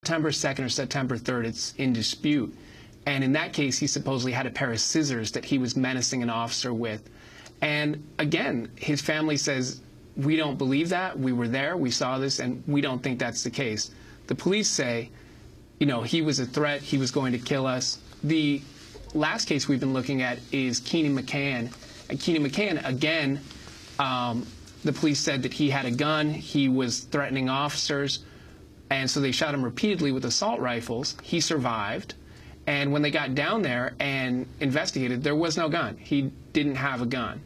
September 2nd or September 3rd. It's in dispute. And in that case, he supposedly had a pair of scissors that he was menacing an officer with. And again, his family says, we don't believe that. We were there. We saw this, and we don't think that's the case. The police say, you know, he was a threat. He was going to kill us. The last case we've been looking at is Keenan McCann. And Keenan McCann, again, the police said that he had a gun. He was threatening officers. And so they shot him repeatedly with assault rifles. He survived. And when they got down there and investigated, there was no gun. He didn't have a gun,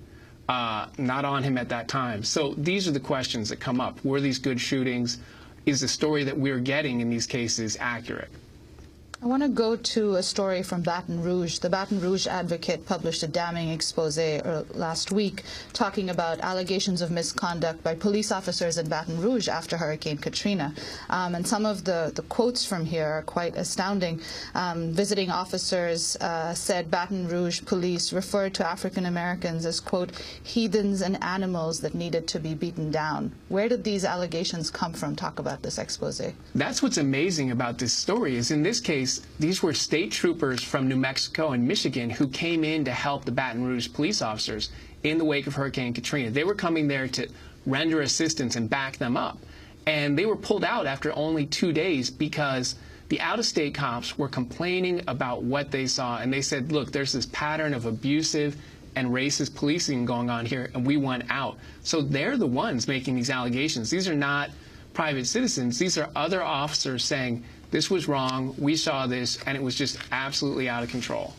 not on him at that time. So these are the questions that come up. Were these good shootings? Is the story that we're getting in these cases accurate? I want to go to a story from Baton Rouge. The Baton Rouge Advocate published a damning expose last week talking about allegations of misconduct by police officers in Baton Rouge after Hurricane Katrina. And some of the quotes from here are quite astounding. Visiting officers said Baton Rouge police referred to African Americans as, quote, heathens and animals that needed to be beaten down. Where did these allegations come from? Talk about this expose. That's what's amazing about this story is in this case, these were state troopers from New Mexico and Michigan who came in to help the Baton Rouge police officers in the wake of Hurricane Katrina. They were coming there to render assistance and back them up. And they were pulled out after only 2 days because the out-of-state cops were complaining about what they saw. And they said, look, there's this pattern of abusive and racist policing going on here, and we want out. So they're the ones making these allegations. These are not private citizens. These are other officers saying, this was wrong, we saw this, and it was just absolutely out of control.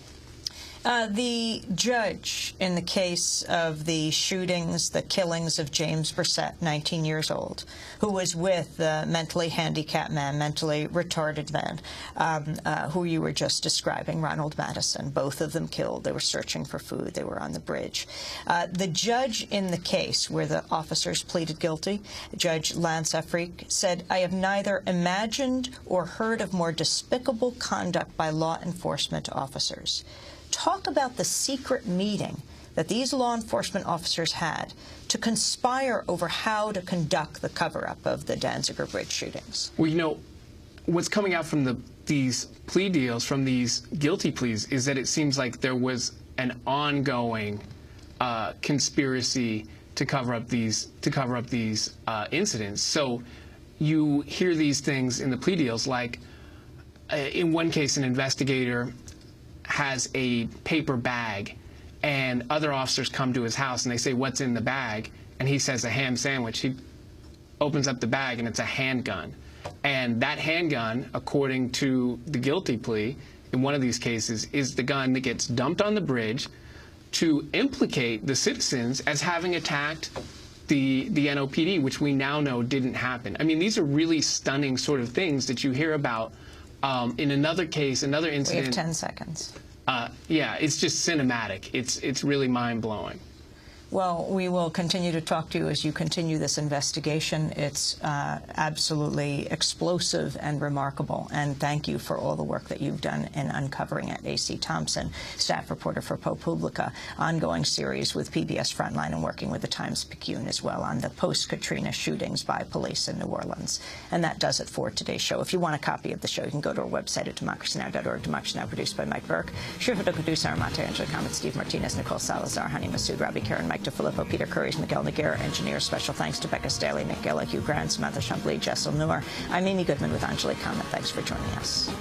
The judge in the case of the shootings, the killings of James Brissett, 19 years old, who was with the mentally handicapped man, mentally retarded man, who you were just describing, Ronald Madison, both of them killed. They were searching for food. They were on the bridge. The judge in the case where the officers pleaded guilty, Judge Lance Afrique, said, I have neither imagined or heard of more despicable conduct by law enforcement officers. Talk about the secret meeting that these law enforcement officers had to conspire over how to conduct the cover-up of the Danziger Bridge shootings. Well, you know, what's coming out from these plea deals, from these guilty pleas, is that it seems like there was an ongoing conspiracy to cover up these incidents. So you hear these things in the plea deals, like in one case, an investigator has a paper bag, and other officers come to his house and they say, what's in the bag? And he says a ham sandwich. He opens up the bag and it's a handgun. And that handgun, according to the guilty plea, in one of these cases, is the gun that gets dumped on the bridge to implicate the citizens as having attacked the NOPD, which we now know didn't happen. I mean, these are really stunning sort of things that you hear about. In another case, another incident. We have 10 seconds. Yeah, it's just cinematic. It's really mind-blowing. Well, we will continue to talk to you as you continue this investigation. It's absolutely explosive and remarkable, and thank you for all the work that you've done in uncovering it. A.C. Thompson, staff reporter for ProPublica, ongoing series with PBS Frontline and working with the Times-Picayune as well on the post-Katrina shootings by police in New Orleans. And that does it for today's show. If you want a copy of the show, you can go to our website at democracynow.org. Democracy Now! Produced by Mike Burke. Shrifa Dokudu, Sarah Mate, Angela Comet, Steve Martinez, Nicole Salazar, Hani Masood, Robbie Karen, Mike DeFilippo, Peter Curries, Miguel Noguera, engineers. Special thanks to Becca Staley, Nick Gilla, Hugh Grant, Samantha Chambly, Jessel Noor. I'm Amy Goodman with Angelique Comet. Thanks for joining us.